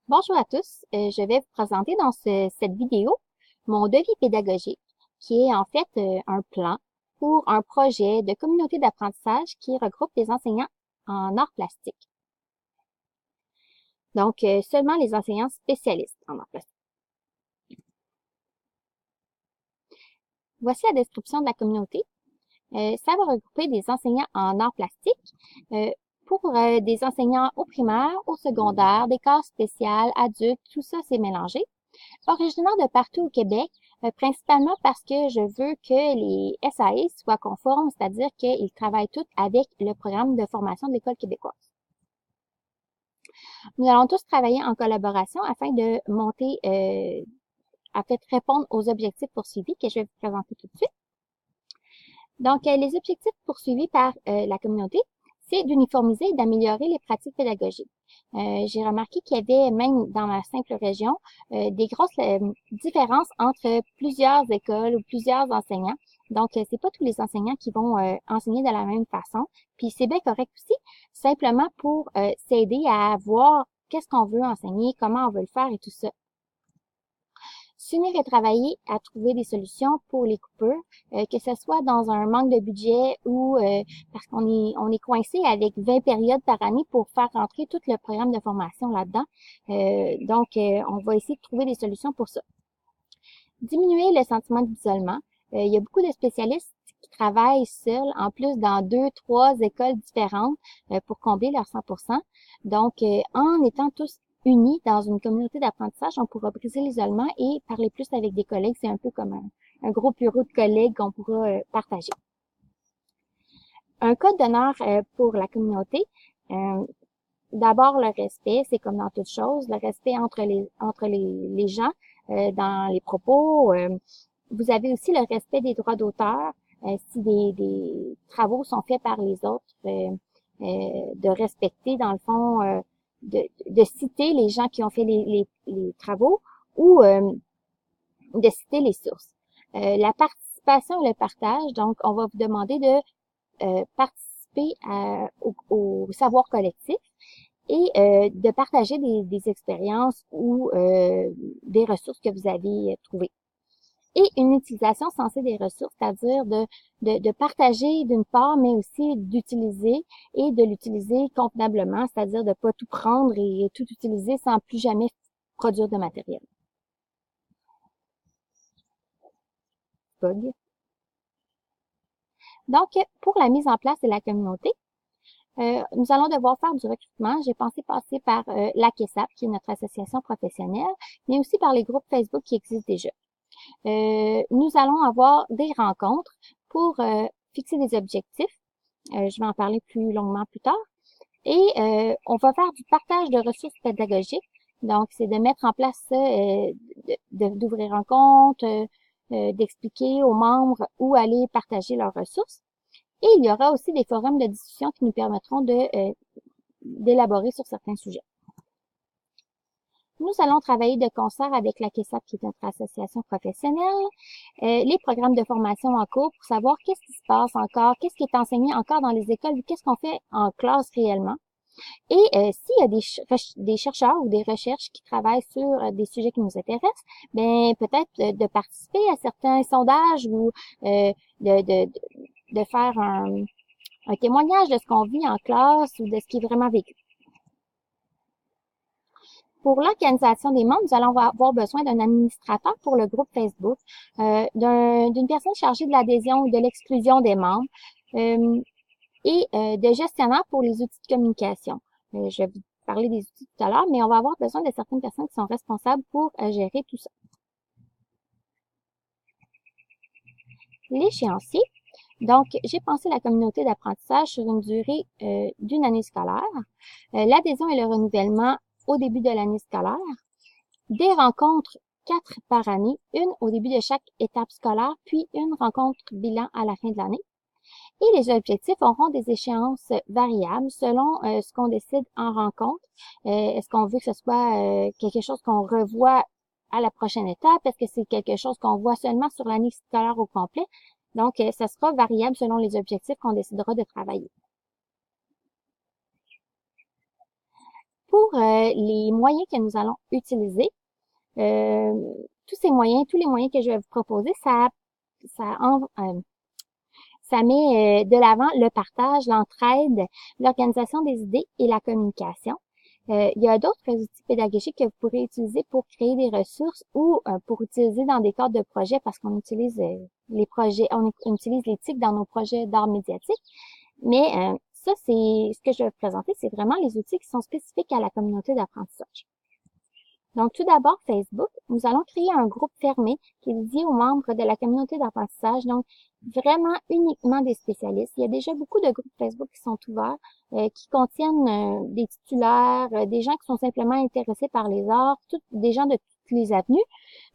Bonjour à tous, je vais vous présenter dans cette vidéo mon devis pédagogique qui est en fait un plan pour un projet de communauté d'apprentissage qui regroupe des enseignants en arts plastiques. Donc, seulement les enseignants spécialistes en arts plastiques. Voici la description de la communauté. Ça va regrouper des enseignants en arts plastiques euh, pour des enseignants au primaire, au secondaire, des classes spéciales, adultes, tout ça c'est mélangé. Originaire de partout au Québec, principalement parce que je veux que les SAE soient conformes, c'est-à-dire qu'ils travaillent tous avec le programme de formation de l'École québécoise. Nous allons tous travailler en collaboration afin de monter, afin de répondre aux objectifs poursuivis que je vais vous présenter tout de suite. Donc, les objectifs poursuivis par la communauté, c'est d'uniformiser et d'améliorer les pratiques pédagogiques. J'ai remarqué qu'il y avait, même dans ma simple région, des grosses différences entre plusieurs écoles ou plusieurs enseignants. Donc, c'est pas tous les enseignants qui vont enseigner de la même façon. Puis, c'est bien correct aussi, simplement pour s'aider à voir qu'est-ce qu'on veut enseigner, comment on veut le faire et tout ça. S'unir et travailler à trouver des solutions pour les coupures, que ce soit dans un manque de budget ou parce qu'on est coincé avec 20 périodes par année pour faire rentrer tout le programme de formation là-dedans. Donc, on va essayer de trouver des solutions pour ça. Diminuer le sentiment d'isolement. Il y a beaucoup de spécialistes qui travaillent seuls, en plus dans 2, 3 écoles différentes pour combler leur 100%. Donc, en étant tous unis dans une communauté d'apprentissage, on pourra briser l'isolement et parler plus avec des collègues. C'est un peu comme un gros bureau de collègues qu'on pourra partager. Un code d'honneur pour la communauté. Euh, D'abord, le respect, c'est comme dans toute chose, le respect entre les gens, dans les propos. Vous avez aussi le respect des droits d'auteur. Si des travaux sont faits par les autres, de respecter, dans le fond, de citer les gens qui ont fait les travaux ou de citer les sources. La participation et le partage, donc on va vous demander de participer au savoir collectif et de partager des expériences ou des ressources que vous avez trouvées. Et une utilisation sensée des ressources, c'est-à-dire de partager d'une part, mais aussi d'utiliser et de l'utiliser convenablement, c'est-à-dire de ne pas tout prendre et tout utiliser sans plus jamais produire de matériel. Bug. Donc, pour la mise en place de la communauté, nous allons devoir faire du recrutement. J'ai pensé passer par l'AQESAP, qui est notre association professionnelle, mais aussi par les groupes Facebook qui existent déjà. Nous allons avoir des rencontres pour fixer des objectifs. Je vais en parler plus longuement plus tard. Et on va faire du partage de ressources pédagogiques. Donc, c'est de mettre en place ça, d'ouvrir un compte, d'expliquer aux membres où aller partager leurs ressources. Et il y aura aussi des forums de discussion qui nous permettront d'élaborer sur certains sujets. Nous allons travailler de concert avec la QESAP, qui est notre association professionnelle, les programmes de formation en cours pour savoir qu'est-ce qui se passe encore, qu'est-ce qui est enseigné encore dans les écoles, qu'est-ce qu'on fait en classe réellement. Et s'il y a des chercheurs ou des recherches qui travaillent sur des sujets qui nous intéressent, ben peut-être de participer à certains sondages ou de faire un témoignage de ce qu'on vit en classe ou de ce qui est vraiment vécu. Pour l'organisation des membres, nous allons avoir besoin d'un administrateur pour le groupe Facebook, d'une personne chargée de l'adhésion ou de l'exclusion des membres et de gestionnaire pour les outils de communication. Je vais vous parler des outils tout à l'heure, mais on va avoir besoin de certaines personnes qui sont responsables pour gérer tout ça. L'échéancier. Donc, j'ai pensé la communauté d'apprentissage sur une durée d'une année scolaire. L'adhésion et le renouvellement au début de l'année scolaire. Des rencontres 4 par année, une au début de chaque étape scolaire, puis une rencontre bilan à la fin de l'année. Et les objectifs auront des échéances variables selon ce qu'on décide en rencontre. Est-ce qu'on veut que ce soit quelque chose qu'on revoit à la prochaine étape? Est-ce que c'est quelque chose qu'on voit seulement sur l'année scolaire au complet? Donc, ça sera variable selon les objectifs qu'on décidera de travailler. Pour les moyens que nous allons utiliser. Tous ces moyens, tous les moyens que je vais vous proposer, ça, ça met de l'avant le partage, l'entraide, l'organisation des idées et la communication. Il y a d'autres outils pédagogiques que vous pourrez utiliser pour créer des ressources ou pour utiliser dans des cadres de projets parce qu'on utilise les projets, on utilise l'éthique dans nos projets d'art médiatique. Mais ça, c'est ce que je vais vous présenter, c'est vraiment les outils qui sont spécifiques à la communauté d'apprentissage. Donc, tout d'abord, Facebook, nous allons créer un groupe fermé qui est dédié aux membres de la communauté d'apprentissage, donc vraiment uniquement des spécialistes. Il y a déjà beaucoup de groupes Facebook qui sont ouverts, qui contiennent des titulaires, des gens qui sont simplement intéressés par les arts, des gens de toutes les avenues.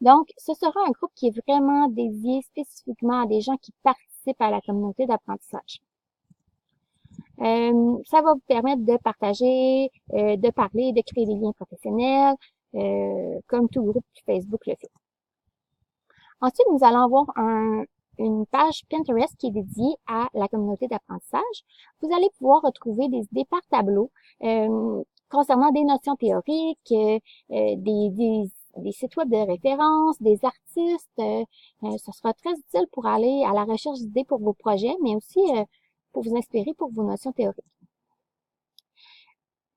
Donc, ce sera un groupe qui est vraiment dédié spécifiquement à des gens qui participent à la communauté d'apprentissage. Ça va vous permettre de partager, de parler, de créer des liens professionnels, comme tout groupe Facebook le fait. Ensuite, nous allons avoir une page Pinterest qui est dédiée à la communauté d'apprentissage. Vous allez pouvoir retrouver des idées par tableau concernant des notions théoriques, des sites web de référence, des artistes. Ce sera très utile pour aller à la recherche d'idées pour vos projets, mais aussi pour vous inspirer pour vos notions théoriques.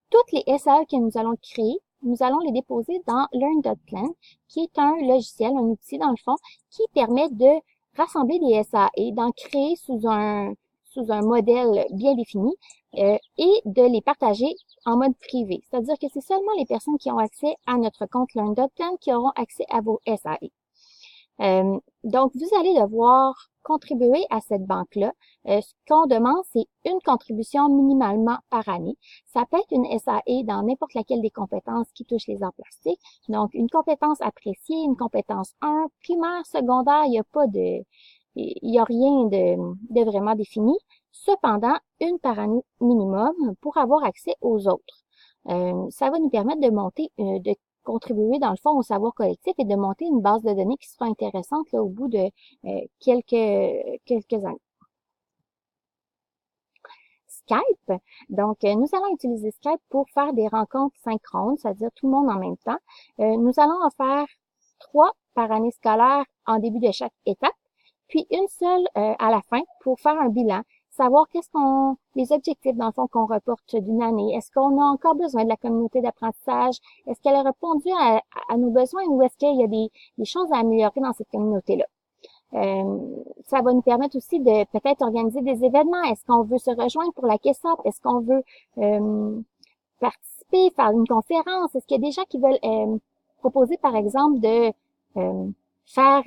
Toutes les SAE que nous allons créer, nous allons les déposer dans Learn.Plan, qui est un logiciel, un outil dans le fond, qui permet de rassembler des SAE, d'en créer sous un modèle bien défini et de les partager en mode privé. C'est-à-dire que c'est seulement les personnes qui ont accès à notre compte Learn.Plan qui auront accès à vos SAE. Donc, vous allez devoir contribuer à cette banque-là. Ce qu'on demande, c'est une contribution minimalement par année. Ça peut être une SAE dans n'importe laquelle des compétences qui touchent les arts plastiques. Donc, une compétence appréciée, une compétence 1, primaire, secondaire, il n'y a rien de vraiment défini. Cependant, une par année minimum pour avoir accès aux autres. Ça va nous permettre de monter, de contribuer dans le fond au savoir collectif et de monter une base de données qui sera intéressante là, au bout de quelques années. Skype. Donc, nous allons utiliser Skype pour faire des rencontres synchrones, c'est-à-dire tout le monde en même temps. Nous allons en faire 3 par année scolaire en début de chaque étape, puis une seule à la fin pour faire un bilan, savoir les objectifs dans le fond qu'on reporte d'une année. Est-ce qu'on a encore besoin de la communauté d'apprentissage? Est-ce qu'elle a répondu à nos besoins ou est-ce qu'il y a des choses à améliorer dans cette communauté-là? Ça va nous permettre aussi de peut-être organiser des événements. Est-ce qu'on veut se rejoindre pour la KESOP? Est-ce qu'on veut participer, faire une conférence? Est-ce qu'il y a des gens qui veulent proposer, par exemple, de faire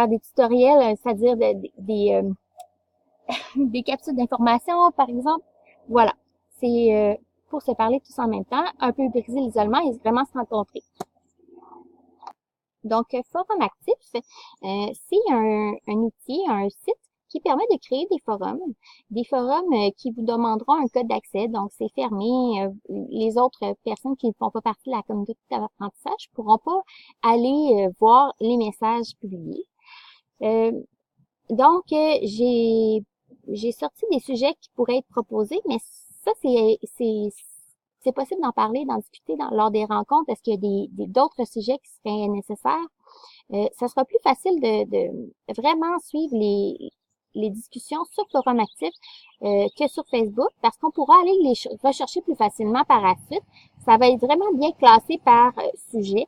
des tutoriels, c'est-à-dire des capsules d'information, par exemple? Voilà. C'est pour se parler tous en même temps, un peu briser l'isolement et vraiment se rencontrer. Donc, Forum Actif, c'est un outil, un site qui permet de créer des forums qui vous demanderont un code d'accès. Donc, c'est fermé. Les autres personnes qui ne font pas partie de la communauté d'apprentissage ne pourront pas aller voir les messages publiés. Donc, j'ai sorti des sujets qui pourraient être proposés, mais ça, c'est possible d'en parler, d'en discuter lors des rencontres. Est-ce qu'il y a d'autres sujets qui seraient nécessaires? Ça sera plus facile de vraiment suivre les discussions sur Forum Actif que sur Facebook parce qu'on pourra aller les rechercher plus facilement par la suite. Ça va être vraiment bien classé par sujet.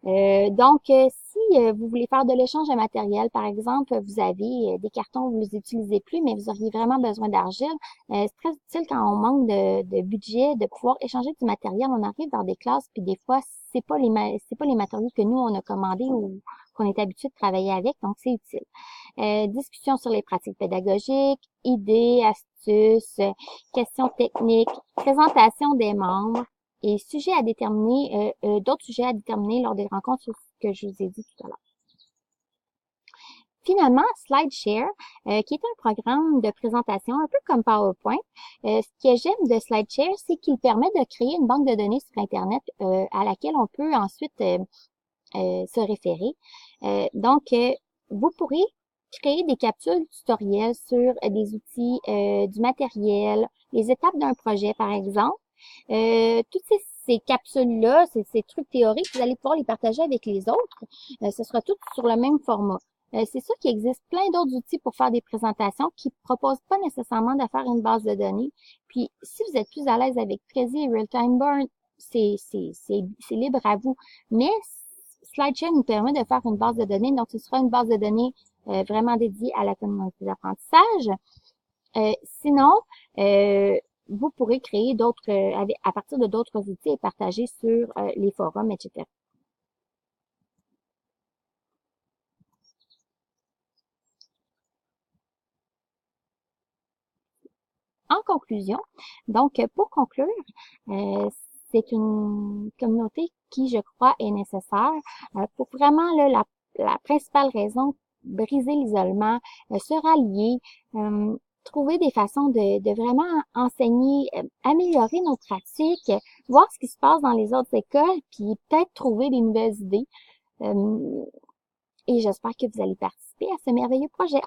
Donc, si vous voulez faire de l'échange de matériel, par exemple, vous avez des cartons, vous les utilisez plus, mais vous auriez vraiment besoin d'argile, c'est très utile quand on manque de budget, de pouvoir échanger du matériel. On arrive dans des classes, puis des fois, c'est pas les matériaux que nous, on a commandés ou qu'on est habitué de travailler avec, donc c'est utile. Discussion sur les pratiques pédagogiques, idées, astuces, questions techniques, présentation des membres, et sujets à déterminer, d'autres sujets à déterminer lors des rencontres que je vous ai dit tout à l'heure. Finalement, SlideShare, qui est un programme de présentation un peu comme PowerPoint. Ce que j'aime de SlideShare, c'est qu'il permet de créer une banque de données sur Internet à laquelle on peut ensuite se référer. Donc, vous pourrez créer des capsules tutoriels sur des outils, du matériel, les étapes d'un projet, par exemple. Toutes ces capsules-là, ces trucs théoriques, vous allez pouvoir les partager avec les autres. Ce sera tout sur le même format. C'est sûr qu'il existe plein d'autres outils pour faire des présentations qui ne proposent pas nécessairement de faire une base de données. Puis, si vous êtes plus à l'aise avec Prezi et Realtime Burn, c'est libre à vous. Mais SlideShare nous permet de faire une base de données. Donc, ce sera une base de données vraiment dédiée à la communauté d'apprentissage. Sinon, vous pourrez créer d'autres à partir de d'autres outils et partager sur les forums, etc. En conclusion, donc pour conclure, c'est une communauté qui, je crois, est nécessaire pour vraiment là, la principale raison, briser l'isolement, se rallier, trouver des façons de vraiment enseigner, améliorer nos pratiques, voir ce qui se passe dans les autres écoles, puis peut-être trouver des nouvelles idées. Et j'espère que vous allez participer à ce merveilleux projet.